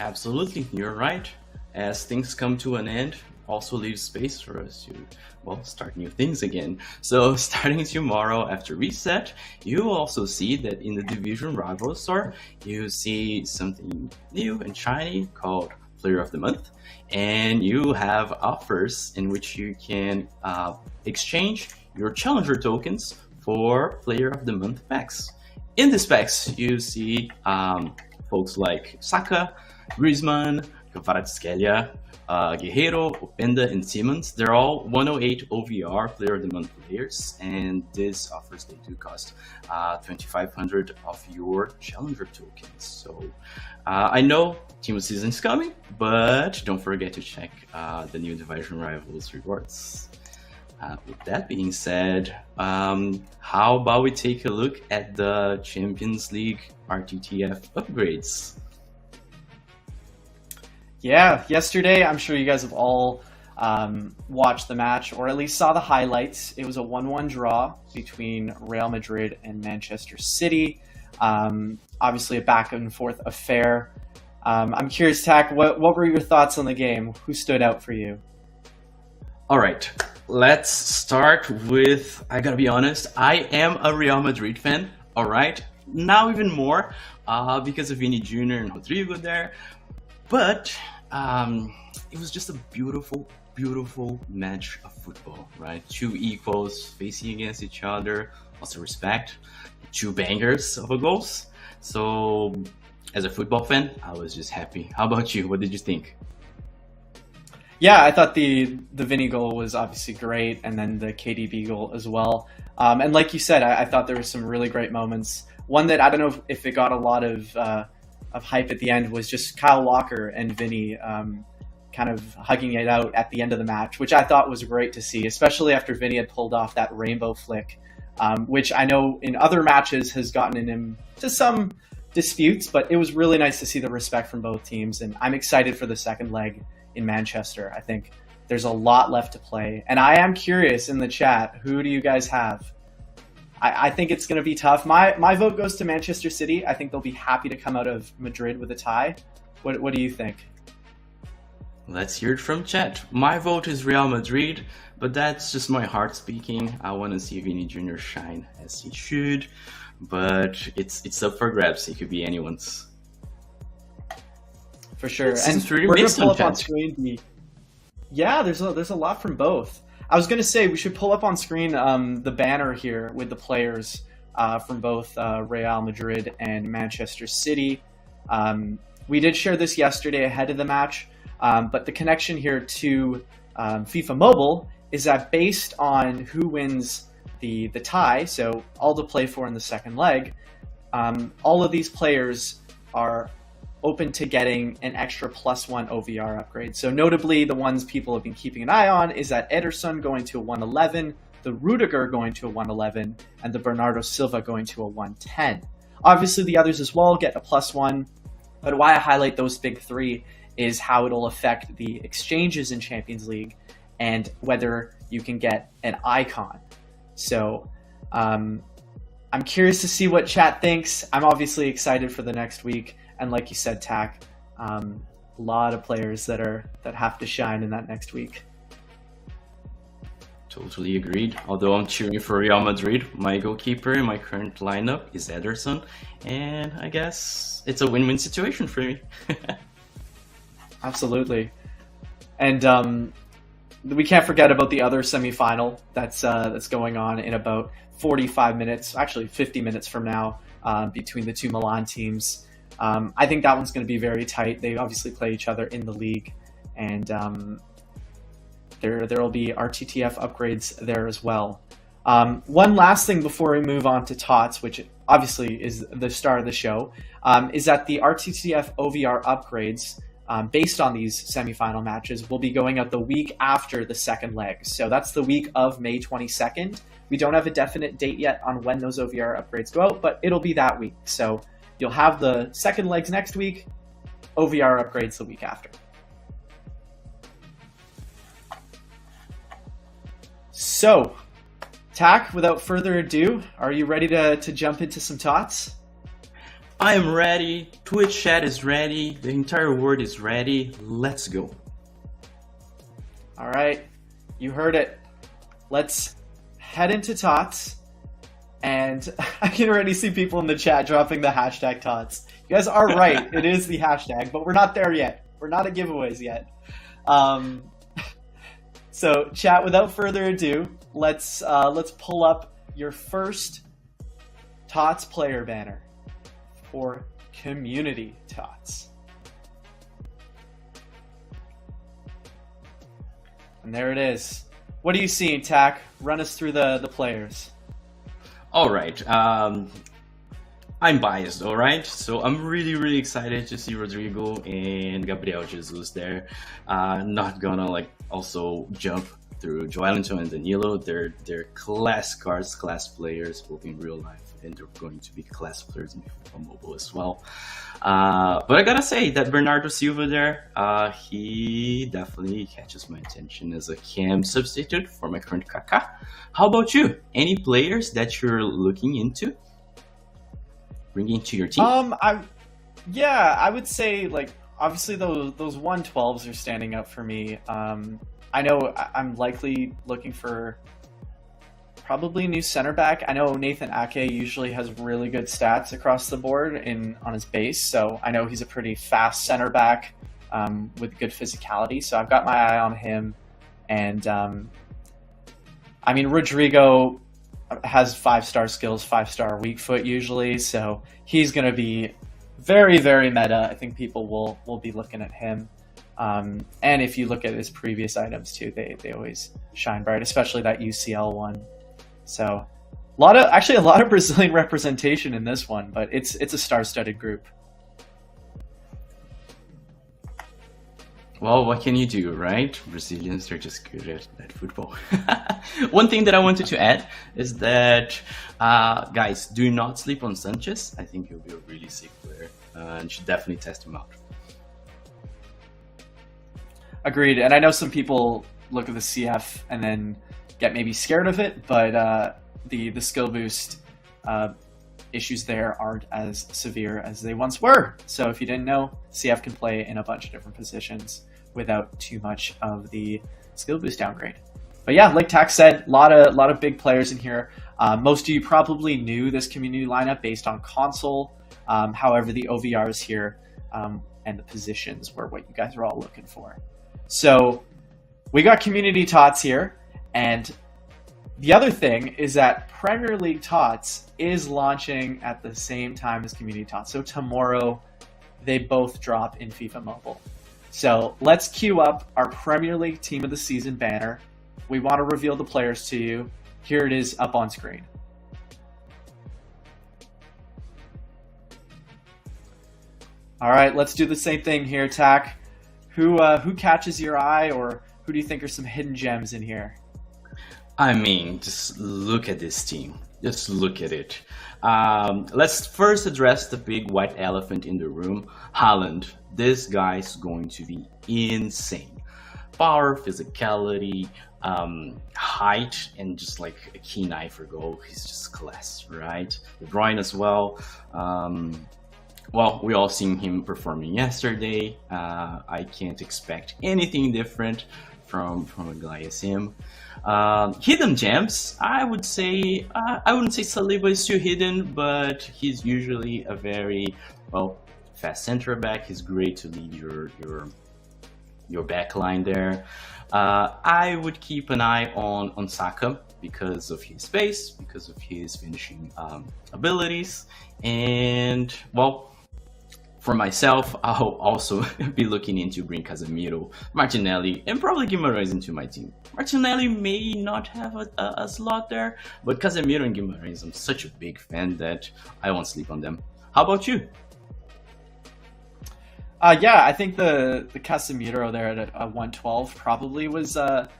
Absolutely, you're right. As things come to an end, also leaves space for us to, well, start new things again. So, starting tomorrow after reset, you will also see that in the Division Rival store, you see something new and shiny called Player of the Month, and you have offers in which you can exchange your Challenger tokens for Player of the Month packs. In these packs, you see folks like Saka, Griezmann, Kvaratskhelia, Guerreiro, Openda, and Simmons. They're all 108 OVR Player of the Month players, and these offers, they do cost 2,500 of your Challenger tokens. So I know Team of Season is coming, but don't forget to check the new Division Rivals rewards. With that being said, how about we take a look at the Champions League RTTF upgrades? Yeah, yesterday, I'm sure you guys have all watched the match, or at least saw the highlights. It was a 1-1 draw between Real Madrid and Manchester City. Obviously a back and forth affair. I'm curious, Tak, what were your thoughts on the game? Who stood out for you? All right, let's start with, I gotta be honest, I am a Real Madrid fan, all right? Now even more because of Vini Jr. and Rodrigo there. But it was just a beautiful, beautiful match of football, right? Two equals facing against each other, also respect, two bangers of a goals. So as a football fan, I was just happy. How about you? What did you think? Yeah, I thought the Vinny goal was obviously great, and then the KDB goal as well. And like you said, I thought there were some really great moments. One that I don't know if it got a lot of hype at the end was just Kyle Walker and Vinny kind of hugging it out at the end of the match, which I thought was great to see, especially after Vinny had pulled off that rainbow flick, which I know in other matches has gotten him to some disputes, but it was really nice to see the respect from both teams, and I'm excited for the second leg in Manchester. I think there's a lot left to play, and I am curious in the chat, who do you guys have? I think it's going to be tough. My vote goes to Manchester City. I think they'll be happy to come out of Madrid with a tie. What do you think? Let's hear it from chat. My vote is Real Madrid, but that's just my heart speaking. I want to see Vini Jr. shine as he should, but it's up for grabs. It could be anyone's. For sure. And we're going to pull up on screen. Yeah, there's a lot from both. I was going to say we should pull up on screen the banner here with the players from both Real Madrid and Manchester City. We did share this yesterday ahead of the match, but the connection here to FIFA Mobile is that based on who wins the tie, so all to play for in the second leg, all of these players are open to getting an extra +1 OVR upgrade. So notably, the ones people have been keeping an eye on is that Ederson going to a 111, the Rudiger going to a 111, and the Bernardo Silva going to a 110. Obviously, the others as well get a +1, but why I highlight those big three is how it'll affect the exchanges in Champions League and whether you can get an icon. So I'm curious to see what chat thinks. I'm obviously excited for the next week. And like you said, Tak, a lot of players that have to shine in that next week. Totally agreed. Although I'm cheering for Real Madrid, my goalkeeper in my current lineup is Ederson, and I guess it's a win-win situation for me. Absolutely. And we can't forget about the other semifinal that's going on in about 45 minutes, actually 50 minutes from now, between the two Milan teams. I think that one's going to be very tight. They obviously play each other in the league, and there will be RTTF upgrades there as well. One last thing before we move on to TOTS, which obviously is the star of the show, is that the RTTF OVR upgrades, based on these semifinal matches, will be going out the week after the second leg. So that's the week of May 22nd. We don't have a definite date yet on when those OVR upgrades go out, but it'll be that week. So you'll have the second legs next week, OVR upgrades the week after. So, Tak, without further ado, are you ready to jump into some TOTS? I am ready. Twitch chat is ready. The entire world is ready. Let's go. All right, you heard it. Let's head into TOTS. And I can already see people in the chat dropping the hashtag TOTS. You guys are right. It is the hashtag, but we're not there yet. We're not at giveaways yet. So chat, without further ado, let's pull up your first TOTS player banner for community TOTS. And there it is. What are you seeing, Tack? Run us through the players. All right. I'm biased, all right? So I'm really excited to see Rodrigo and Gabriel Jesus there. Not gonna like also jump through Joelinton and Danilo. They're class cards, class players, both in real life, and they're going to be class players in FIFA Mobile as well. But I gotta say that Bernardo Silva there, he definitely catches my attention as a cam substitute for my current Kaká. How about you? Any players that you're looking into bringing to your team? I would say, like, obviously those 112s are standing out for me. I know I'm likely looking for probably a new center back. I know Nathan Ake usually has really good stats across the board on his base, so I know he's a pretty fast center back with good physicality. So I've got my eye on him, and I mean, Rodrigo has 5-star skills, 5-star weak foot usually, so he's going to be very meta. I think people will be looking at him. And if you look at his previous items too, they always shine bright, especially that UCL one. So a lot of Brazilian representation in this one, but it's a star-studded group. Well, what can you do, right? Brazilians are just good at football. One thing that I wanted to add is that, guys, do not sleep on Sanchez. I think he'll be a really sick player, and should definitely test him out. Agreed. And I know some people look at the CF and then get maybe scared of it, but the skill boost issues there aren't as severe as they once were. So if you didn't know, CF can play in a bunch of different positions without too much of the skill boost downgrade. But yeah, like Tack said, a lot of big players in here. Most of you probably knew this community lineup based on console. However, the OVRs here and the positions were what you guys are all looking for. So we got community TOTS here, and the other thing is that Premier League TOTS is launching at the same time as community TOTS. So tomorrow they both drop in FIFA Mobile. So let's queue up our Premier League Team of the Season banner. We want to reveal the players to you. Here it is up on screen. All right, let's do the same thing here, Tack. Who catches your eye, or who do you think are some hidden gems in here? I mean, just look at this team. Just look at it. Let's first address the big white elephant in the room, Haaland. This guy's going to be insane. Power, physicality, height, and just like a keen eye for goal. He's just class, right? De Bruyne as well. Well, we all seen him performing yesterday. I can't expect anything different from a guy as him. Hidden gems, I would say, I wouldn't say Saliba is too hidden, but he's usually a very, well, fast center back. He's great to lead your back line there. I would keep an eye on Saka because of his pace, because of his finishing abilities, and, well, for myself, I'll also be looking into bring Casemiro, Martinelli, and probably Guimarães into my team. Martinelli may not have a slot there, but Casemiro and Guimarães, I'm such a big fan that I won't sleep on them. How about you? Yeah, I think the Casemiro there at a 112 probably was a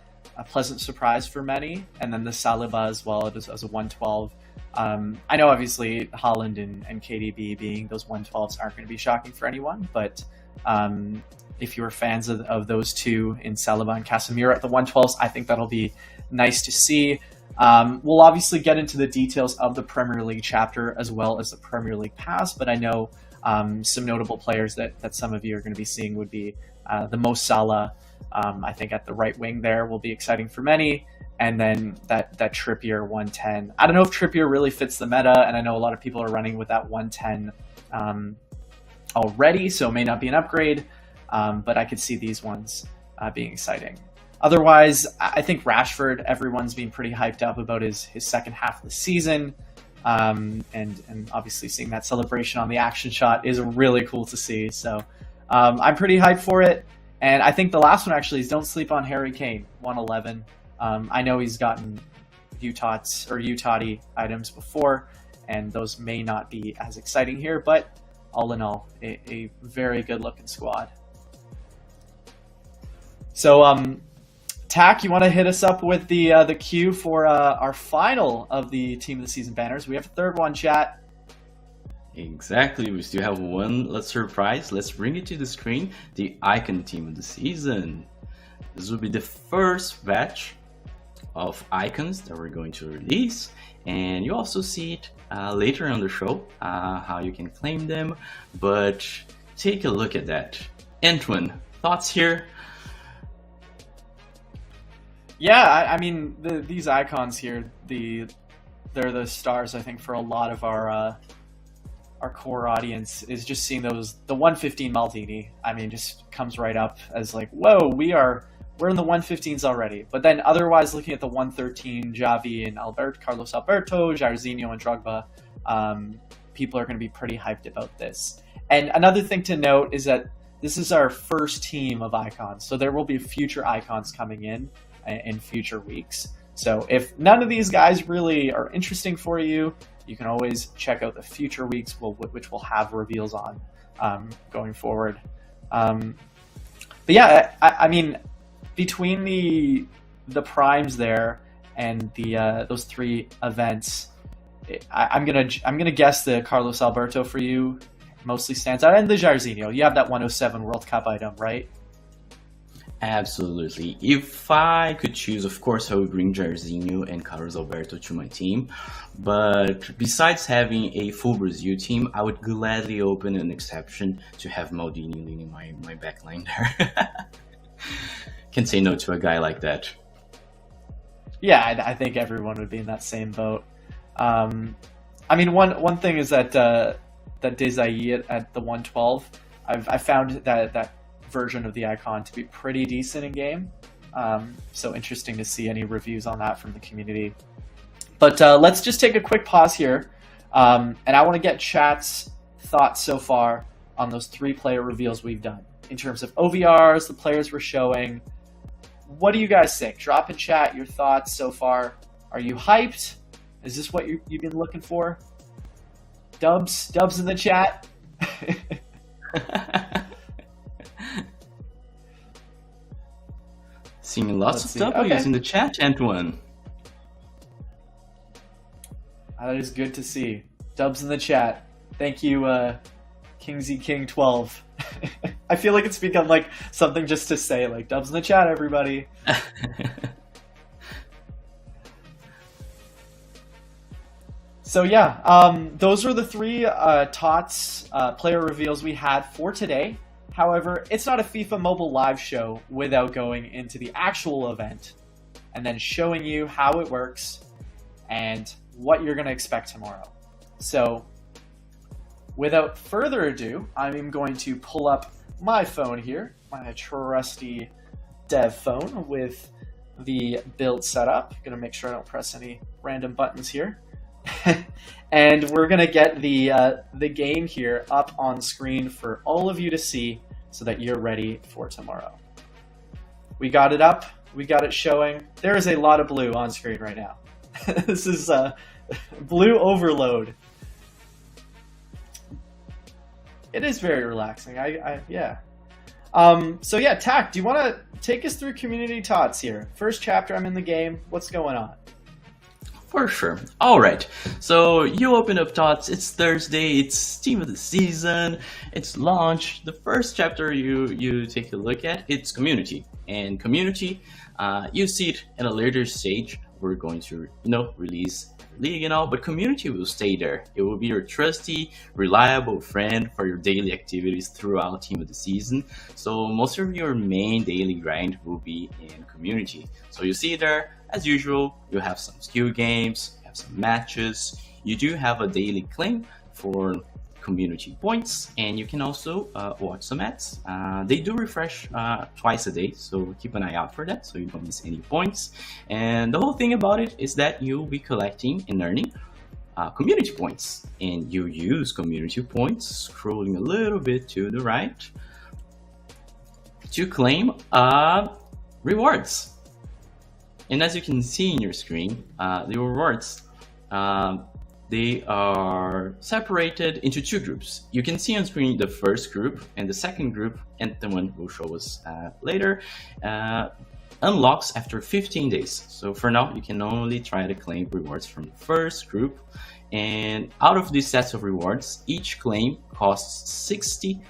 pleasant surprise for many, and then the Saliba as well as a 112. I know obviously Haaland and KDB being those 112s aren't going to be shocking for anyone, but if you were fans of those two in Saliba and Casemiro at the 112s, I think that'll be nice to see. We'll obviously get into the details of the Premier League chapter as well as the Premier League Pass, but I know some notable players that some of you are going to be seeing would be the Mo Salah. I think at the right wing there will be exciting for many. And then that Trippier 110. I don't know if Trippier really fits the meta, and I know a lot of people are running with that 110 already, so it may not be an upgrade, but I could see these ones being exciting. Otherwise, I think Rashford, everyone's been pretty hyped up about his second half of the season, and obviously seeing that celebration on the action shot is really cool to see. So I'm pretty hyped for it. And I think the last one actually is don't sleep on Harry Kane, 111. I know he's gotten TOTS or UTOTY items before, and those may not be as exciting here, but all in all, a very good looking squad. So, Tack, you want to hit us up with the queue for our final of the Team of the Season banners? We have a third one, chat. Exactly, we still have one surprise. Let's bring it to the screen, the Icon Team of the Season. This will be the first batch of icons that we're going to release, and you also see it later on the show, how you can claim them, but take a look at that. ANTWAN, thoughts here? Yeah, I mean, these icons here, they're the stars, I think, for a lot of our core audience, is just seeing those. The 115 Maldini, I mean, just comes right up as like, whoa, we're in the 115s already. But then otherwise, looking at the 113, Xavi and Carlos Alberto, Jairzinho and Drogba, people are going to be pretty hyped about this. And another thing to note is that this is our first team of icons, so there will be future icons coming in future weeks. So if none of these guys really are interesting for you, you can always check out the future weeks, which will have reveals on going forward. But yeah, I mean, between the primes there and those three events, I'm gonna guess the Carlos Alberto for you mostly stands out, and the Jairzinho. You have that 107 World Cup item, right? Absolutely. If I could choose, of course, I would bring Jairzinho and Carlos Alberto to my team. But besides having a full Brazil team, I would gladly open an exception to have Maldini leading my backline there. Can't say no to a guy like that. Yeah, I think everyone would be in that same boat. I mean, one thing is that Desai at the 112, I found that version of the icon to be pretty decent in game. So interesting to see any reviews on that from the community. But let's just take a quick pause here. And I want to get chat's thoughts so far on those 3 player reveals we've done. In terms of OVRs, the players we're showing. What do you guys think? Drop in chat your thoughts so far. Are you hyped? Is this what you've been looking for? Dubs in the chat. Seeing lots of W's in the chat, ANTWAN. That is good to see. Dubs in the chat. Thank you, Kingsy King 12. I feel like it's become like something just to say, like, dubs in the chat, everybody. So yeah, those are the 3 TOTS player reveals we had for today. However, it's not a FIFA Mobile live show without going into the actual event and then showing you how it works and what you're going to expect tomorrow. So without further ado, I'm going to pull up my phone here, my trusty dev phone with the build setup. Going to make sure I don't press any random buttons here. And we're going to get the game here up on screen for all of you to see so that you're ready for tomorrow. We got it up. We got it showing. There is a lot of blue on screen right now. This is blue overload. It is very relaxing. Yeah. So yeah, Tack, do you want to take us through community TOTS here? First chapter, I'm in the game. What's going on? For sure. Alright, so you open up TOTS, it's Thursday, it's Team of the Season, it's launch. The first chapter you take a look at, it's Community. And Community, you see it at a later stage we're going to, release league and all, but community will stay there. It will be your trusty, reliable friend for your daily activities throughout Team of the Season. So most of your main daily grind will be in community. So you see there, as usual, you have some skill games, you have some matches. You do have a daily claim for community points, and you can also watch some ads. They do refresh twice a day, so keep an eye out for that so you don't miss any points. And the whole thing about it is that you'll be collecting and earning community points, and you use community points, scrolling a little bit to the right, to claim rewards. And as you can see in your screen, the rewards, they are separated into two groups. You can see on screen the first group, and the second group, and the one will show us later, unlocks after 15 days. So for now, you can only try to claim rewards from the first group. And out of these sets of rewards, each claim costs 60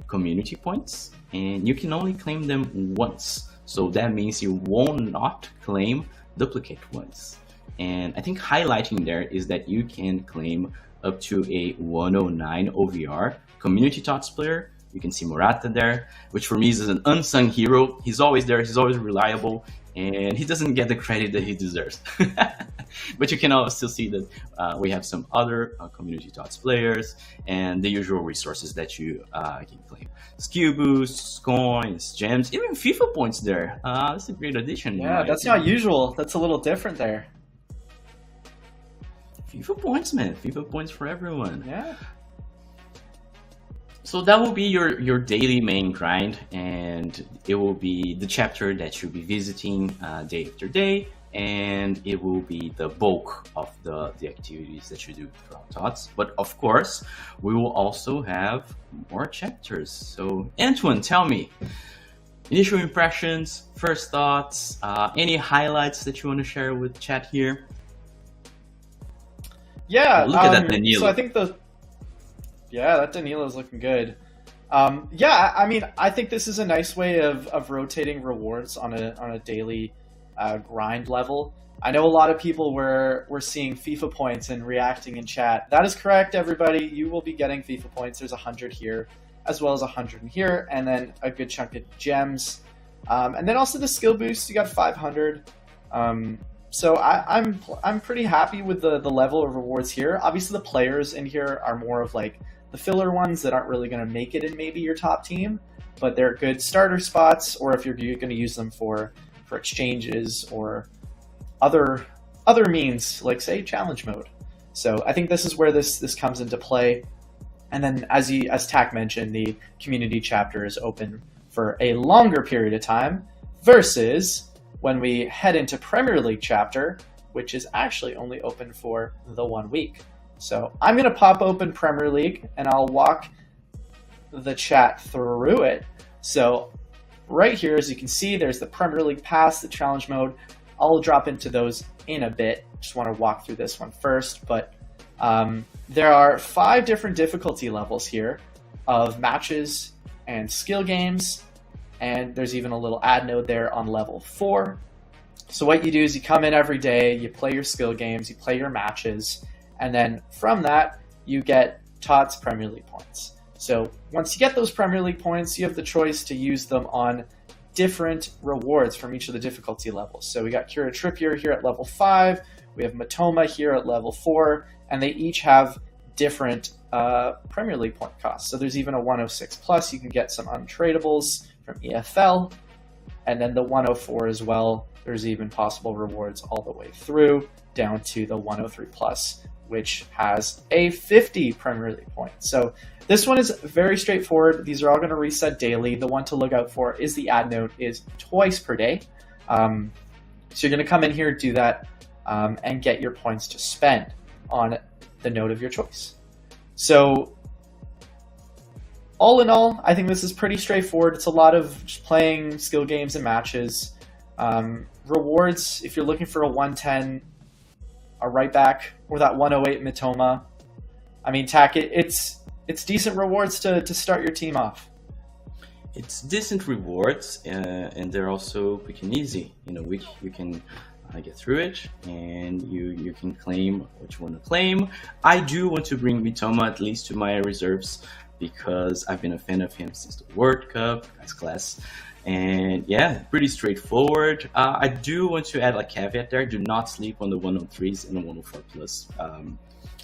community points, and you can only claim them once. So that means you will not claim duplicate ones. And I think highlighting there is that you can claim up to a 109 OVR community TOTS player. You can see Morata there, which for me is an unsung hero. He's always there, he's always reliable, and he doesn't get the credit that he deserves. But you can also see that we have some other community TOTS players and the usual resources that you can claim. Skill boosts, coins, gems, even FIFA points there. That's a great addition. Yeah, that's not usual. That's a little different there. FIFA points, man. FIFA points for everyone. Yeah. So that will be your daily main grind, and it will be the chapter that you'll be visiting day after day, and it will be the bulk of the activities that you do throughout TOTS. But of course, we will also have more chapters. So Antoine, tell me, initial impressions, first thoughts, any highlights that you want to share with chat here? Yeah, look at that Danilo. So I think that Danilo is looking good. Yeah, I mean, I think this is a nice way of rotating rewards on a daily grind level. I know a lot of people were seeing FIFA points and reacting in chat. That is correct, everybody. You will be getting FIFA points. There's 100 here, as well as 100 in here, and then a good chunk of gems. And then also the skill boost, you got 500. So I'm pretty happy with the level of rewards here. Obviously, the players in here are more of like the filler ones that aren't really going to make it in maybe your top team, but they're good starter spots, or if you're going to use them for exchanges or other means, like say challenge mode. So I think this is where this comes into play. And then as Tak mentioned, the community chapter is open for a longer period of time versus when we head into Premier League chapter, which is actually only open for the 1 week. So I'm going to pop open Premier League and I'll walk the chat through it. So right here, as you can see, there's the Premier League Pass, the challenge mode. I'll drop into those in a bit. Just want to walk through this one first, but there are 5 different difficulty levels here of matches and skill games. And there's even a little ad node there on level 4. So what you do is you come in every day, you play your skill games, you play your matches, and then from that, you get TOTS Premier League points. So once you get those Premier League points, you have the choice to use them on different rewards from each of the difficulty levels. So we got Kira Trippier here at level 5, we have Matoma here at level 4, and they each have different Premier League point costs. So there's even a 106 plus, you can get some untradables from EFL, and then the 104 as well. There's even possible rewards all the way through down to the 103 plus, which has a 50 Premier League points. So this one is very straightforward. These are all going to reset daily. The one to look out for is the ad node is twice per day. So you're going to come in here, do that, and get your points to spend on the node of your choice. So all in all, I think this is pretty straightforward. It's a lot of just playing skill games and matches. Rewards, if you're looking for a 110, a right back, or that 108 Mitoma. I mean, Tak, it's decent rewards to start your team off. It's decent rewards, and they're also quick and easy, which you can get through it, and you can claim what you want to claim. I do want to bring Mitoma at least to my reserves because I've been a fan of him since the World Cup as class. And yeah, pretty straightforward. I do want to add a caveat there: do not sleep on the 103s and the 104 plus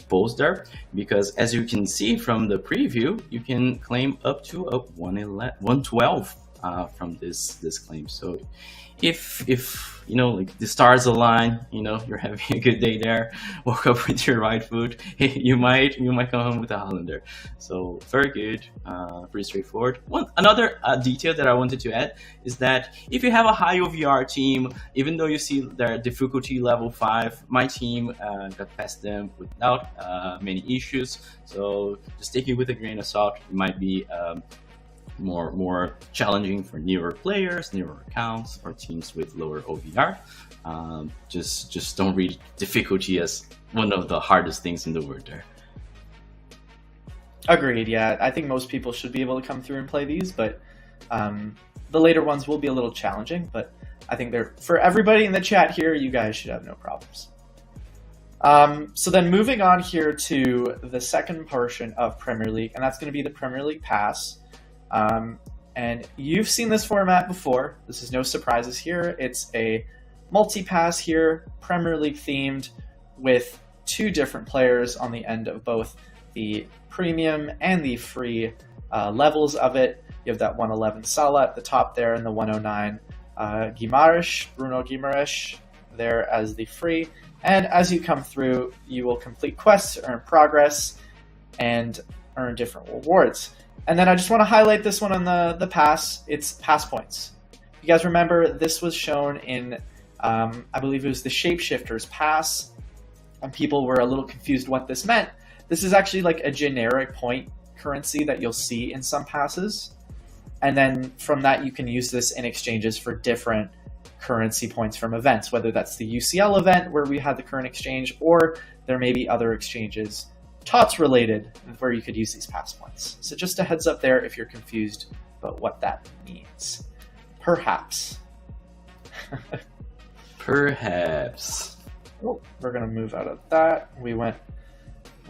pulls there, because as you can see from the preview, you can claim up to a 112 from this claim. So if you know, like the stars align, you know, you're having a good day there, woke up with your right foot, you might come home with a Hollander. So very good, pretty straightforward. Another detail that I wanted to add is that if you have a high OVR team, even though you see their difficulty level 5, my team got past them without many issues. So just take it with a grain of salt. It might be more challenging for newer players, newer accounts, or teams with lower OVR. Just don't read difficulty as one of the hardest things in the world there. Agreed, yeah. I think most people should be able to come through and play these, but the later ones will be a little challenging, but I think they're, for everybody in the chat here, you guys should have no problems. So then moving on here to the second portion of Premier League, and that's going to be the Premier League Pass. And you've seen this format before. This is no surprises here. It's a multi-pass here, Premier League themed, with 2 different players on the end of both the premium and the free levels of it. You have that 111 Salah at the top there, and the 109 Bruno Guimaraes there as the free. And as you come through, you will complete quests, earn progress, and earn different rewards. And then I just want to highlight this one on the pass. It's pass points. You guys remember this was shown in, I believe it was the Shapeshifters pass, and people were a little confused what this meant. This is actually like a generic point currency that you'll see in some passes. And then from that, you can use this in exchanges for different currency points from events, whether that's the UCL event where we had the current exchange, or there may be other exchanges TOTS related where you could use these pass points. So just a heads up there if you're confused about what that means. Perhaps. Perhaps. Oh, we're going to move out of that. We went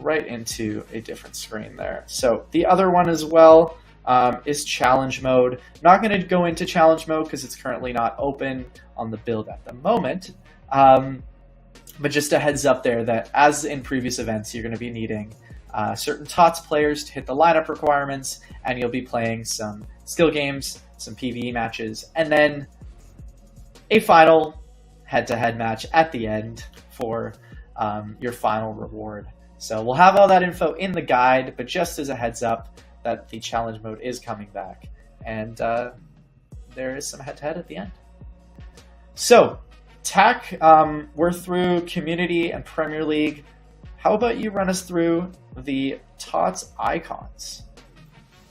right into a different screen there. So the other one as well is challenge mode. Not going to go into challenge mode because it's currently not open on the build at the moment. But just a heads up there that as in previous events, you're going to be needing certain TOTS players to hit the lineup requirements, and you'll be playing some skill games, some PvE matches, and then a final head-to-head match at the end for your final reward. So we'll have all that info in the guide, but just as a heads up that the challenge mode is coming back, and there is some head-to-head at the end. So, Tack, we're through Community and Premier League. How about you run us through the TOTS icons?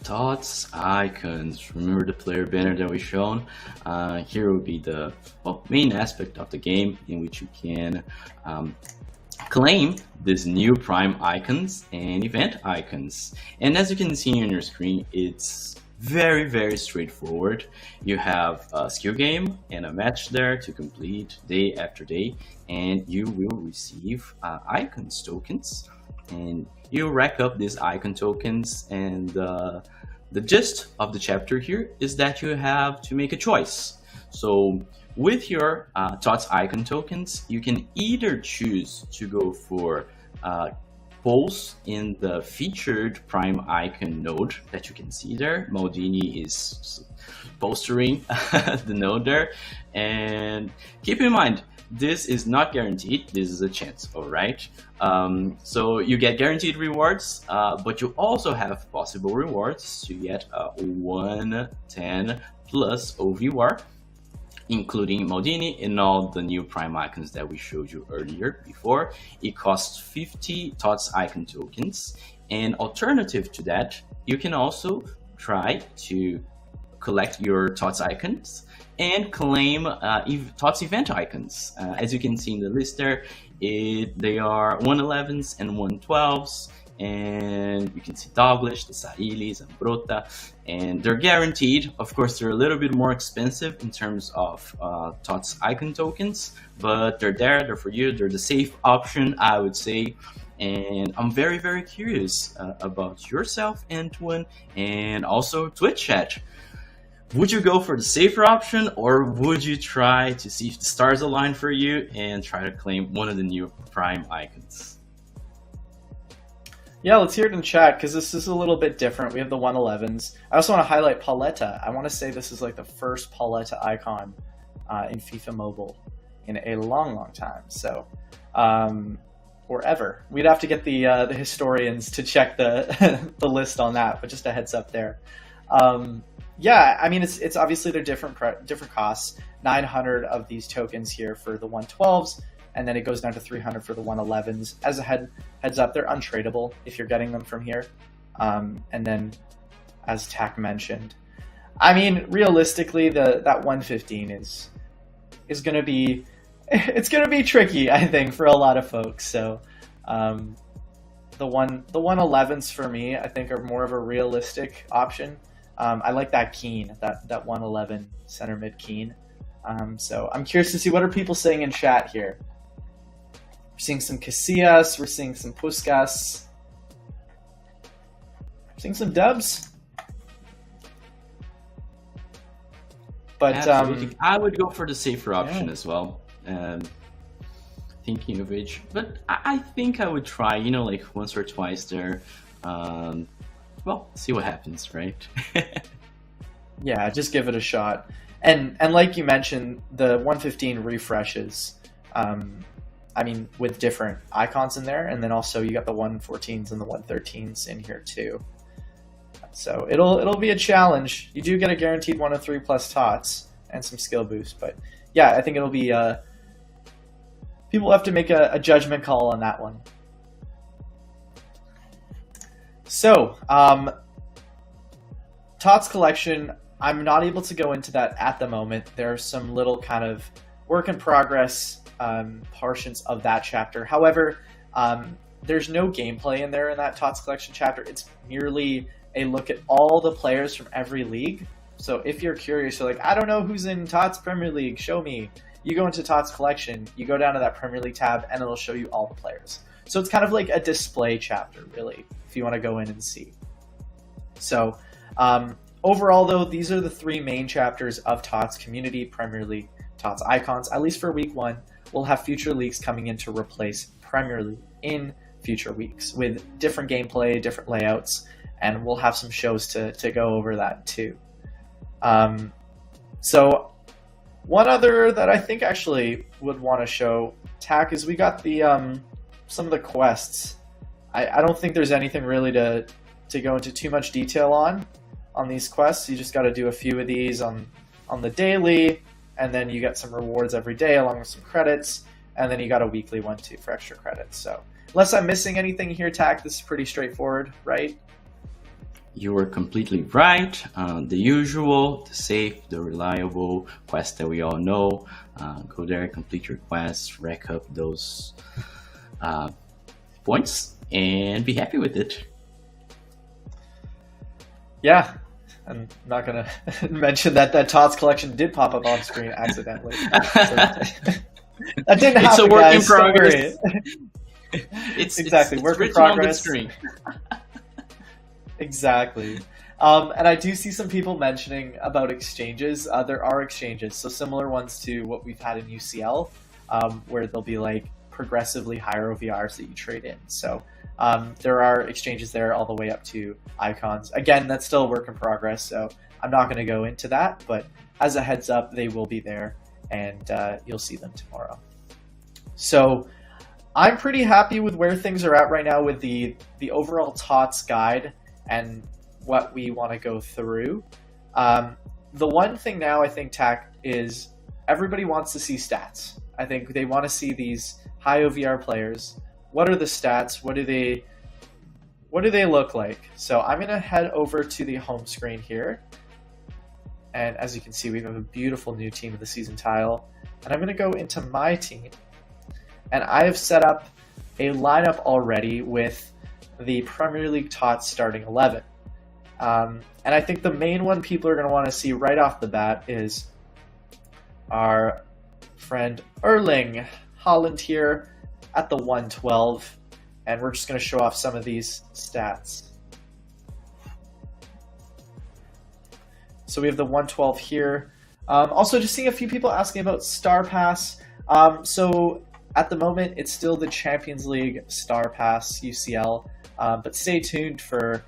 TOTS icons. Remember the player banner that we shown? Here will be the main aspect of the game in which you can claim these new prime icons and event icons. And as you can see on your screen, it's very straightforward. You have a skill game and a match there to complete day after day, and you will receive icons tokens, and you rack up these icon tokens. And the gist of the chapter here is that you have to make a choice. So with your TOTS icon tokens, you can either choose to go for polls in the featured prime icon node that you can see there. Maldini is postering the node there, and keep in mind this is not guaranteed, this is a chance. All right, so you get guaranteed rewards, but you also have possible rewards to get a 110 plus OVR, including Maldini and all the new prime icons that we showed you earlier before. It costs 50 TOTS icon tokens, and alternative to that, you can also try to collect your TOTS icons and claim TOTS event icons. As you can see in the list there, they are 111s and 112s, and you can see Douglas, the Saili, Zambrota, and they're guaranteed. Of course, they're a little bit more expensive in terms of TOTS icon tokens, but they're there, they're for you, they're the safe option, I would say. And I'm very, very curious about yourself, Antwan, and also Twitch chat. Would you go for the safer option, or would you try to see if the stars align for you and try to claim one of the new Prime icons? Yeah, let's hear it in chat, because this is a little bit different. We have the 111s. I also want to highlight Pauletta. I want to say this is like the first Pauletta icon in FIFA Mobile in a long, long time. So, or ever. We'd have to get the historians to check the the list on that, but just a heads up there. Yeah, I mean, it's obviously they're different costs. 900 of these tokens here for the 112s, and then it goes down to 300 for the 111s. As a heads up, they're untradeable if you're getting them from here. And then, as Tak mentioned, I mean, realistically, that 115 is going to be tricky, I think, for a lot of folks. So, the 111s for me, I think, are more of a realistic option. I like that Keen, that 111 center mid Keen. So I'm curious to see what are people saying in chat here. We're seeing some Casillas, we're seeing some Puskas, we're seeing some dubs. But I would go for the safer option as well. Thinking of which, but I think I would try, like once or twice there. Well, see what happens, right? Yeah, just give it a shot. And like you mentioned, the 115 refreshes. I mean, with different icons in there, and then also you got the 114s and the 113s in here too. So it'll be a challenge. You do get a guaranteed 1 of 3 plus TOTS and some skill boost, but yeah, I think it'll be. People have to make a judgment call on that one. So, TOTS collection, I'm not able to go into that at the moment. There are some little kind of work in progress portions of that chapter. However, there's no gameplay in there in that TOTS collection chapter. It's merely a look at all the players from every league. So if you're curious, you're like, I don't know who's in TOTS Premier League, show me. You go into TOTS collection, you go down to that Premier League tab, and it'll show you all the players. So it's kind of like a display chapter, really, if you want to go in and see. So overall, though, these are the 3 main chapters of TOTS Community, Premier League, TOTS Icons. At least for week 1, we'll have future leagues coming in to replace Premier League in future weeks with different gameplay, different layouts, and we'll have some shows to go over that too. So one other that I think actually would want to show, Tak, is we got the some of the quests. I don't think there's anything really to go into too much detail on these quests. You just got to do a few of these on the daily, and then you get some rewards every day along with some credits, and then you got a weekly one too for extra credits. So unless I'm missing anything here, Tak, this is pretty straightforward, right? You were completely right. The usual, the safe, the reliable quest that we all know. Go there, complete your quests, rack up those points, and be happy with it. Yeah, I'm not going to mention that TOTS collection did pop up on screen accidentally. That didn't happen, it's a work guys. in progress. It's exactly, it's work in written on the progress. screen. Exactly. And I do see some people mentioning about exchanges. There are exchanges, so similar ones to what we've had in UCL, where they'll be like progressively higher OVRs that you trade in. So there are exchanges there all the way up to icons. Again, that's still a work in progress, so I'm not going to go into that, but as a heads up, they will be there, and you'll see them tomorrow. So I'm pretty happy with where things are at right now with the overall TOTS guide and what we want to go through. The one thing now I think, Tak, is everybody wants to see stats. I think they want to see these high OVR players. What are the stats? What do they look like? So I'm going to head over to the home screen here. And as you can see, we have a beautiful new team of the season tile. And I'm going to go into my team. And I have set up a lineup already with the Premier League TOTS starting 11. And I think the main one people are going to want to see right off the bat is our friend Erling Haaland here at the 112. And we're just going to show off some of these stats. So we have the 112 here. Also, just seeing a few people asking about Star Pass. So at the moment, it's still the Champions League Star Pass UCL. But stay tuned for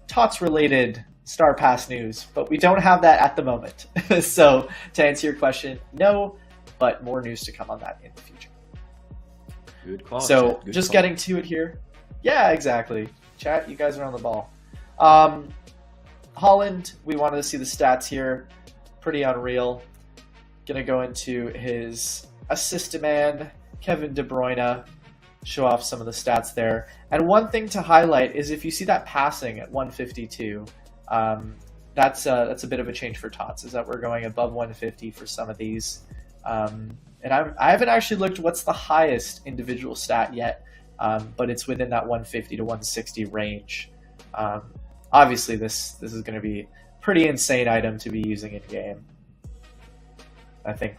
TOTS-related Star Pass news. But we don't have that at the moment. So to answer your question, no, but more news to come on that in the future. Good call. So Chat. Good just call. getting to it here. Yeah, exactly. Chat, you guys are on the ball. Haaland, we wanted to see the stats here. Pretty unreal. Gonna go into his assist man, Kevin De Bruyne, show off some of the stats there. And one thing to highlight is if you see that passing at 152, that's a bit of a change for TOTS, is that we're going above 150 for some of these. And I haven't actually looked what's the highest individual stat yet, but it's within that 150 to 160 range. Obviously, this is going to be a pretty insane item to be using in game. I think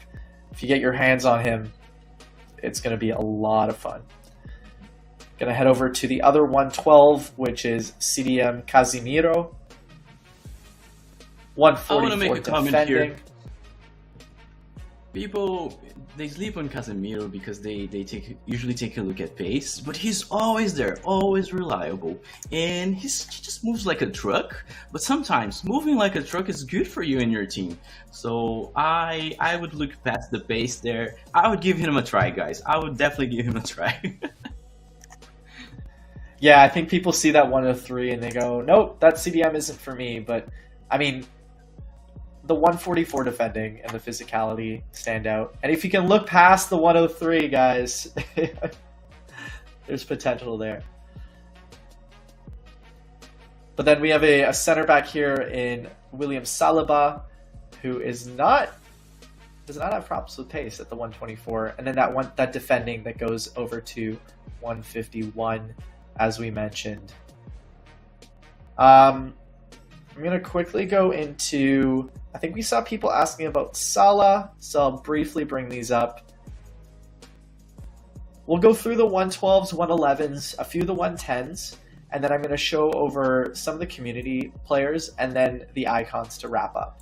if you get your hands on him, it's going to be a lot of fun. Going to head over to the other 112, which is CDM Casemiro. 144 I want to make a comment defending. here. People, they sleep on Casemiro because they usually take a look at pace, but he's always there, always reliable, and he just moves like a truck. But sometimes moving like a truck is good for you and your team. So I would look past the pace there. I would give him a try, guys. I would definitely give him a try. Yeah, I think people see that 103 and they go, nope, that CDM isn't for me. But I mean, the 144 defending and the physicality stand out. And if you can look past the 103, guys, there's potential there. But then we have a center back here in William Saliba, who does not have problems with pace at the 124. And then that defending that goes over to 151, as we mentioned. I'm going to quickly go into, I think we saw people asking about Salah, so I'll briefly bring these up. We'll go through the 112s, 111s, a few of the 110s, and then I'm going to show over some of the community players and then the icons to wrap up.